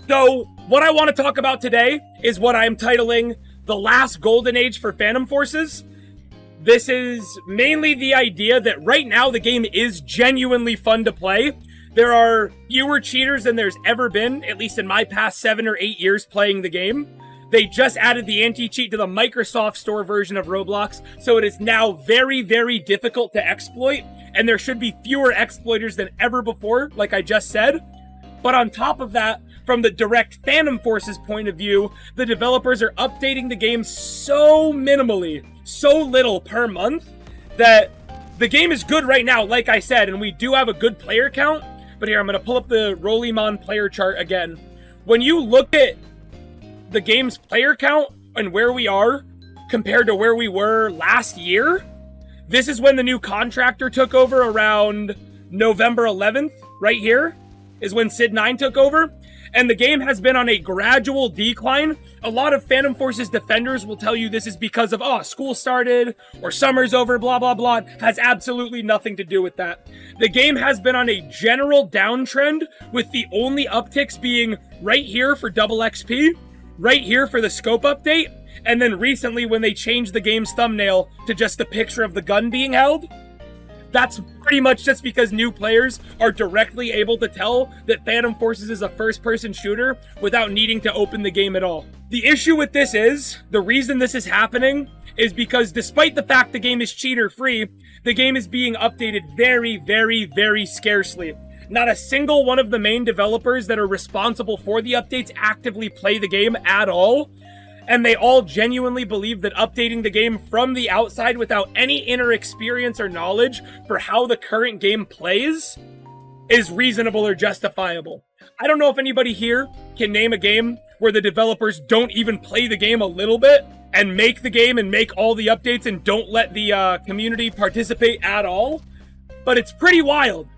So, what I want to talk about today is what I'm titling The Last Golden Age for Phantom Forces. This is mainly the idea that right now the game is genuinely fun to play. There are fewer cheaters than there's ever been, at least in my past 7 or 8 years playing the game. They just added the anti-cheat to the Microsoft Store version of Roblox, so it is now very, very difficult to exploit, and there should be fewer exploiters than ever before, like I just said. But on top of that, from the direct Phantom Forces point of view, the developers are updating the game so minimally, so little per month, that the game is good right now, like I said, and we do have a good player count. But here, I'm going to pull up the Rollimon player chart again. When you look at the game's player count and where we are compared to where we were last year, this is when the new contractor took over around November 11th, right here, is when Sid 9 took over. And the game has been on a gradual decline. A lot of Phantom Forces defenders will tell you this is because of, oh, school started, or summer's over, blah, blah, blah. It has absolutely nothing to do with that. The game has been on a general downtrend, with the only upticks being right here for double XP, right here for the scope update, and then recently when they changed the game's thumbnail to just the picture of the gun being held. That's pretty much just because new players are directly able to tell that Phantom Forces is a first-person shooter without needing to open the game at all. The issue with this is, the reason this is happening is because despite the fact the game is cheater-free, the game is being updated very, very, very scarcely. Not a single one of the main developers that are responsible for the updates actively play the game at all. And they all genuinely believe that updating the game from the outside without any inner experience or knowledge for how the current game plays is reasonable or justifiable. I don't know if anybody here can name a game where the developers don't even play the game a little bit and make the game and make all the updates and don't let the community participate at all. But it's pretty wild.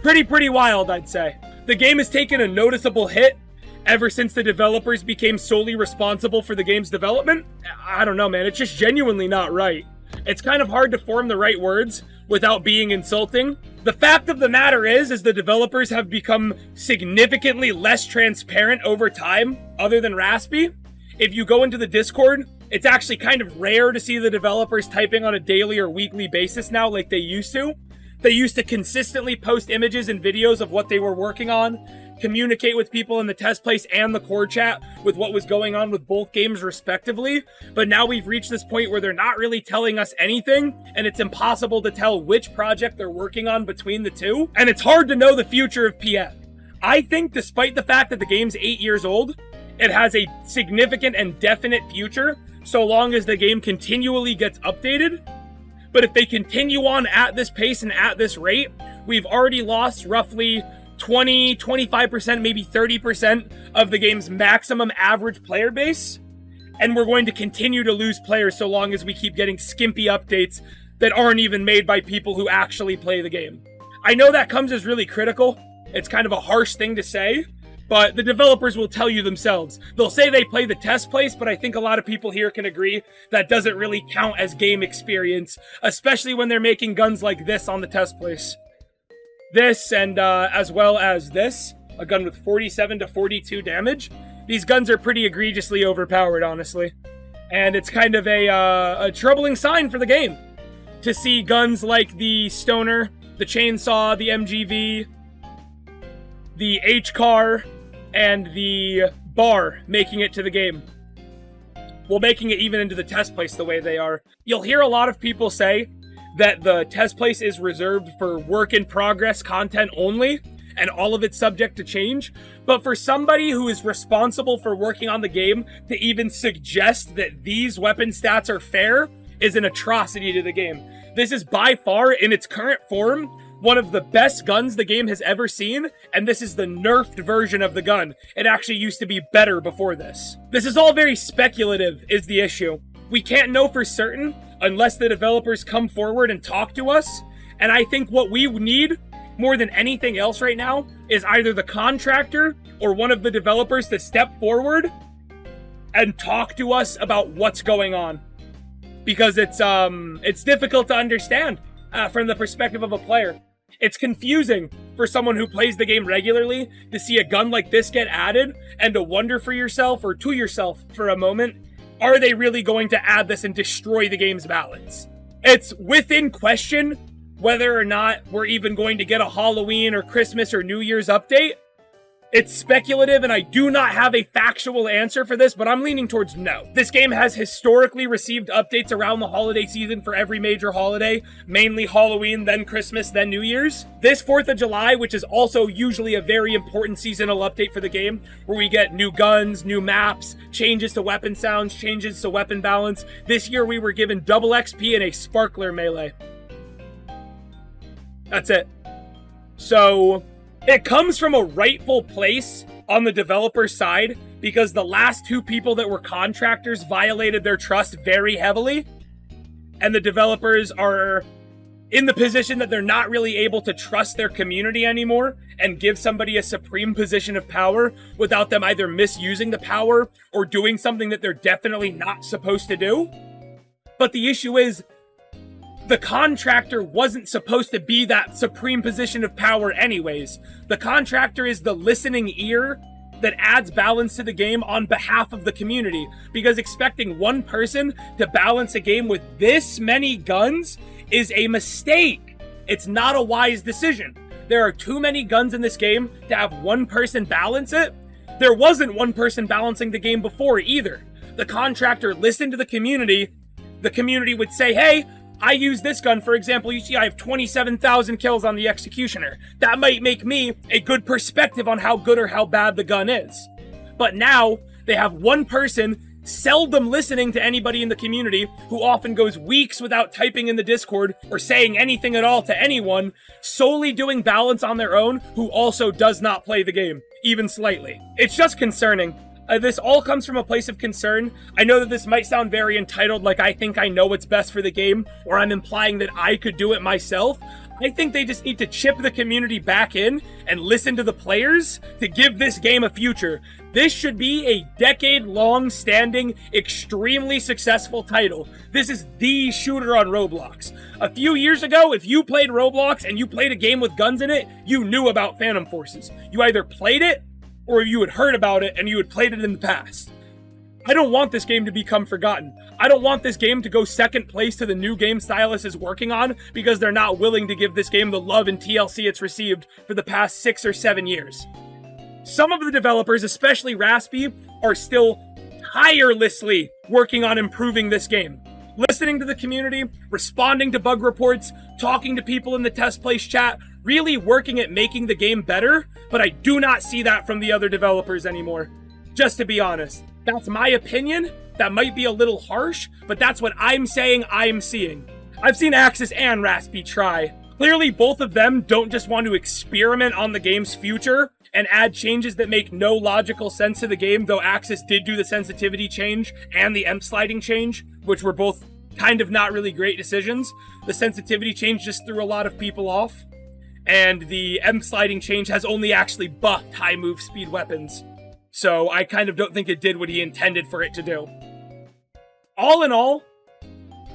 Pretty wild, I'd say. The game has taken a noticeable hit ever since the developers became solely responsible for the game's development. I don't know, man. It's just genuinely not right. It's kind of hard to form the right words without being insulting. The fact of the matter is the developers have become significantly less transparent over time, other than Raspy. If you go into the Discord, it's actually kind of rare to see the developers typing on a daily or weekly basis now like they used to. They used to consistently post images and videos of what they were working on, communicate with people in the test place and the core chat with what was going on with both games respectively. But now we've reached this point where they're not really telling us anything, and it's impossible to tell which project they're working on between the two. And it's hard to know the future of PF. I think despite the fact that the game's 8 years old, it has a significant and definite future so long as the game continually gets updated. But if they continue on at this pace and at this rate, we've already lost roughly 20, 25%, maybe 30% of the game's maximum average player base. And we're going to continue to lose players so long as we keep getting skimpy updates that aren't even made by people who actually play the game. I know that comes as really critical. It's kind of a harsh thing to say, but the developers will tell you themselves. They'll say they play the test place, but I think a lot of people here can agree that doesn't really count as game experience, especially when they're making guns like this on the test place. This, and as well as this, a gun with 47 to 42 damage. These guns are pretty egregiously overpowered, honestly. And it's kind of a troubling sign for the game to see guns like the Stoner, the Chainsaw, the MGV, the H-Car, and the Bar making it to the game. Well, making it even into the test place the way they are. You'll hear a lot of people say that the test place is reserved for work-in-progress content only, and all of it's subject to change. But for somebody who is responsible for working on the game to even suggest that these weapon stats are fair is an atrocity to the game. This is by far, in its current form, one of the best guns the game has ever seen, and this is the nerfed version of the gun. It actually used to be better before this. This is all very speculative, is the issue. We can't know for certain unless the developers come forward and talk to us, and I think what we need more than anything else right now is either the contractor or one of the developers to step forward and talk to us about what's going on. Because it's difficult to understand from the perspective of a player. It's confusing for someone who plays the game regularly to see a gun like this get added and to wonder for yourself or to yourself for a moment, are they really going to add this and destroy the game's balance? It's within question whether or not we're even going to get a Halloween or Christmas or New Year's update. It's speculative, and I do not have a factual answer for this, but I'm leaning towards no. This game has historically received updates around the holiday season for every major holiday, mainly Halloween, then Christmas, then New Year's. This 4th of July, which is also usually a very important seasonal update for the game, where we get new guns, new maps, changes to weapon sounds, changes to weapon balance. This year we were given double XP and a sparkler melee. That's it. So it comes from a rightful place on the developer side because the last two people that were contractors violated their trust very heavily, and the developers are in the position that they're not really able to trust their community anymore and give somebody a supreme position of power without them either misusing the power or doing something that they're definitely not supposed to do. But the issue is, the contractor wasn't supposed to be that supreme position of power anyways. The contractor is the listening ear that adds balance to the game on behalf of the community, because expecting one person to balance a game with this many guns is a mistake. It's not a wise decision. There are too many guns in this game to have one person balance it. There wasn't one person balancing the game before either. The contractor listened to the community. The community would say, hey, I use this gun, for example, you see I have 27,000 kills on the Executioner. That might make me a good perspective on how good or how bad the gun is. But now, they have one person seldom listening to anybody in the community, who often goes weeks without typing in the Discord or saying anything at all to anyone, solely doing balance on their own, who also does not play the game, even slightly. It's just concerning. This all comes from a place of concern. I know that this might sound very entitled, like I think I know what's best for the game, or I'm implying that I could do it myself. I think they just need to chip the community back in and listen to the players to give this game a future. This should be a decade-long standing, extremely successful title. This is the shooter on Roblox. A few years ago, if you played Roblox and you played a game with guns in it, you knew about Phantom Forces. You either played it, or you had heard about it and you had played it in the past. I don't want this game to become forgotten. I don't want this game to go second place to the new game STYLIS is working on because they're not willing to give this game the love and TLC it's received for the past 6 or 7 years. Some of the developers, especially Raspy, are still tirelessly working on improving this game. Listening to the community, responding to bug reports, talking to people in the test place chat, really working at making the game better, but I do not see that from the other developers anymore. Just to be honest. That's my opinion. That might be a little harsh, but that's what I'm saying I'm seeing. I've seen Axis and Raspy try. Clearly, both of them don't just want to experiment on the game's future and add changes that make no logical sense to the game, though Axis did do the sensitivity change and the EMP sliding change, which were both kind of not really great decisions. The sensitivity change just threw a lot of people off, and the EMP sliding change has only actually buffed high move speed weapons. So I kind of don't think it did what he intended for it to do. All in all,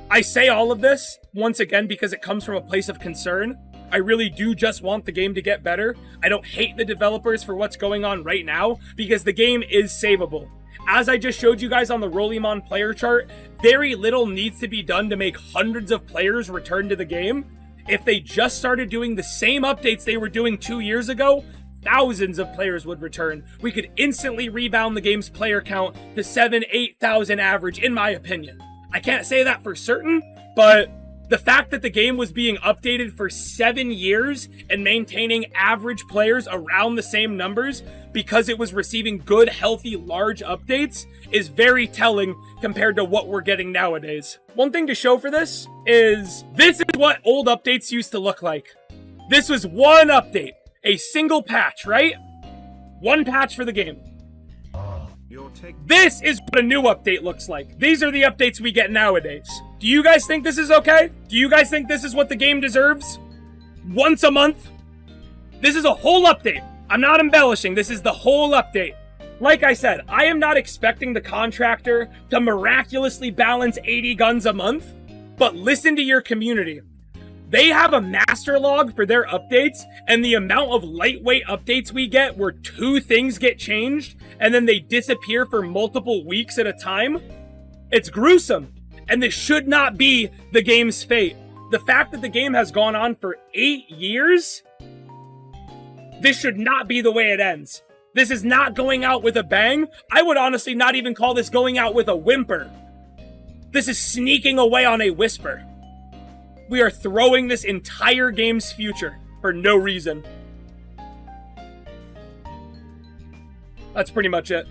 I say all of this, once again, because it comes from a place of concern. I really do just want the game to get better. I don't hate the developers for what's going on right now, because the game is savable. As I just showed you guys on the Rollimon player chart, very little needs to be done to make hundreds of players return to the game. If they just started doing the same updates they were doing 2 years ago, thousands of players would return. We could instantly rebound the game's player count to 7,000-8,000 average, in my opinion. I can't say that for certain, but the fact that the game was being updated for 7 years and maintaining average players around the same numbers because it was receiving good, healthy, large updates is very telling compared to what we're getting nowadays. One thing to show for this is what old updates used to look like. This was one update. A single patch, right? One patch for the game. This is what a new update looks like. These are the updates we get nowadays. Do you guys think this is okay? Do you guys think this is what the game deserves? Once a month? This is a whole update. I'm not embellishing. This is the whole update. Like I said, I am not expecting the contractor to miraculously balance 80 guns a month, but listen to your community. They have a master log for their updates, and the amount of lightweight updates we get where 2 things get changed, and then they disappear for multiple weeks at a time, it's gruesome. And this should not be the game's fate. The fact that the game has gone on for 8 years, this should not be the way it ends. This is not going out with a bang. I would honestly not even call this going out with a whimper. This is sneaking away on a whisper. We are throwing this entire game's future for no reason. That's pretty much it.